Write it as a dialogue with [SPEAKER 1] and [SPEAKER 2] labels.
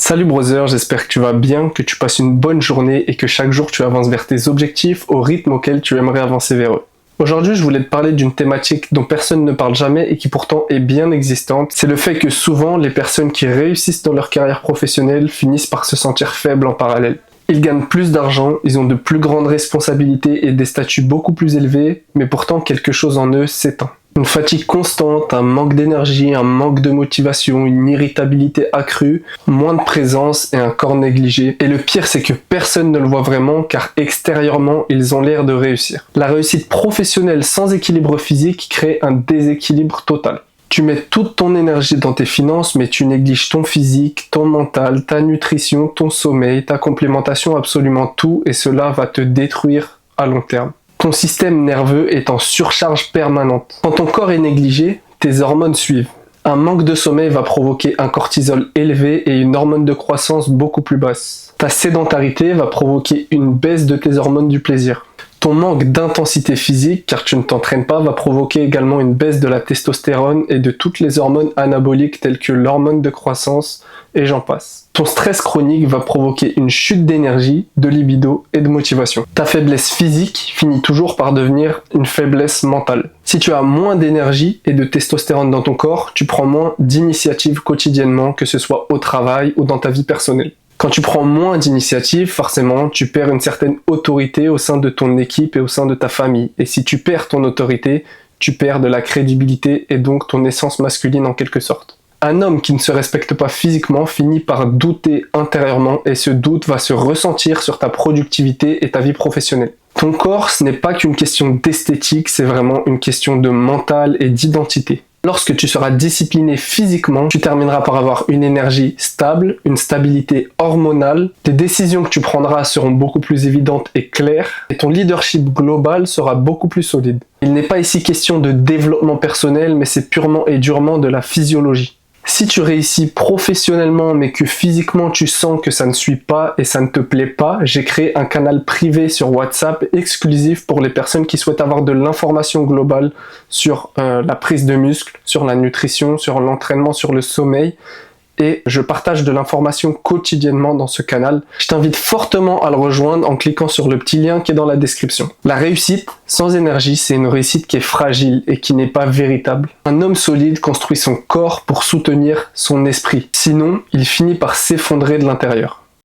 [SPEAKER 1] Salut brother, j'espère que tu vas bien, que tu passes une bonne journée et que chaque jour tu avances vers tes objectifs au rythme auquel tu aimerais avancer vers eux. Aujourd'hui, je voulais te parler d'une thématique dont personne ne parle jamais et qui pourtant est bien existante. C'est le fait que souvent, les personnes qui réussissent dans leur carrière professionnelle finissent par se sentir faibles en parallèle. Ils gagnent plus d'argent, ils ont de plus grandes responsabilités et des statuts beaucoup plus élevés, mais pourtant quelque chose en eux s'éteint. Une fatigue constante, un manque d'énergie, un manque de motivation, une irritabilité accrue, moins de présence et un corps négligé. Et le pire, c'est que personne ne le voit vraiment car extérieurement, ils ont l'air de réussir. La réussite professionnelle sans équilibre physique crée un déséquilibre total. Tu mets toute ton énergie dans tes finances, mais tu négliges ton physique, ton mental, ta nutrition, ton sommeil, ta complémentation, absolument tout, et cela va te détruire à long terme. Ton système nerveux est en surcharge permanente. Quand ton corps est négligé, tes hormones suivent. Un manque de sommeil va provoquer un cortisol élevé et une hormone de croissance beaucoup plus basse. Ta sédentarité va provoquer une baisse de tes hormones du plaisir. Ton manque d'intensité physique, car tu ne t'entraînes pas, va provoquer également une baisse de la testostérone et de toutes les hormones anaboliques telles que l'hormone de croissance et j'en passe. Ton stress chronique va provoquer une chute d'énergie, de libido et de motivation. Ta faiblesse physique finit toujours par devenir une faiblesse mentale. Si tu as moins d'énergie et de testostérone dans ton corps, tu prends moins d'initiatives quotidiennement, que ce soit au travail ou dans ta vie personnelle. Quand tu prends moins d'initiatives, forcément, tu perds une certaine autorité au sein de ton équipe et au sein de ta famille. Et si tu perds ton autorité, tu perds de la crédibilité et donc ton essence masculine en quelque sorte. Un homme qui ne se respecte pas physiquement finit par douter intérieurement et ce doute va se ressentir sur ta productivité et ta vie professionnelle. Ton corps, ce n'est pas qu'une question d'esthétique, c'est vraiment une question de mental et d'identité. Lorsque tu seras discipliné physiquement, tu termineras par avoir une énergie stable, une stabilité hormonale, tes décisions que tu prendras seront beaucoup plus évidentes et claires, et ton leadership global sera beaucoup plus solide. Il n'est pas ici question de développement personnel, mais c'est purement et durement de la physiologie. Si tu réussis professionnellement mais que physiquement tu sens que ça ne suit pas et ça ne te plaît pas, j'ai créé un canal privé sur WhatsApp exclusif pour les personnes qui souhaitent avoir de l'information globale sur la prise de muscle, sur la nutrition, sur l'entraînement, sur le sommeil. Et je partage de l'information quotidiennement dans ce canal. Je t'invite fortement à le rejoindre en cliquant sur le petit lien qui est dans la description. La réussite sans énergie, c'est une réussite qui est fragile et qui n'est pas véritable. Un homme solide construit son corps pour soutenir son esprit. Sinon, il finit par s'effondrer de l'intérieur.